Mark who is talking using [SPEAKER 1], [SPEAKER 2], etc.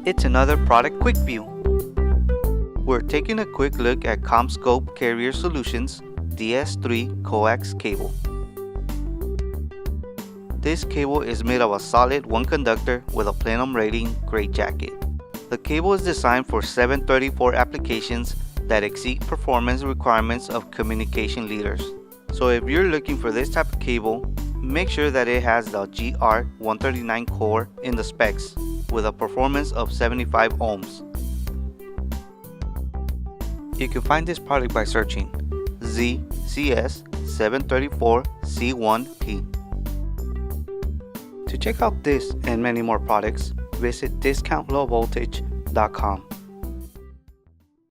[SPEAKER 1] It's another product quick view. We're taking a quick look at Commscope Carrier Solutions DS3 coax cable. This cable is made of a solid 1 conductor with a plenum rating gray jacket. The cable is designed for 734 applications that exceed performance requirements of communication leaders. So if you're looking for this type of cable, make sure that it has the GR139 core in the specs with a performance of 75 ohms. You can find this product by searching ZCS734C1P. To check out this and many more products, visit discountlowvoltage.com.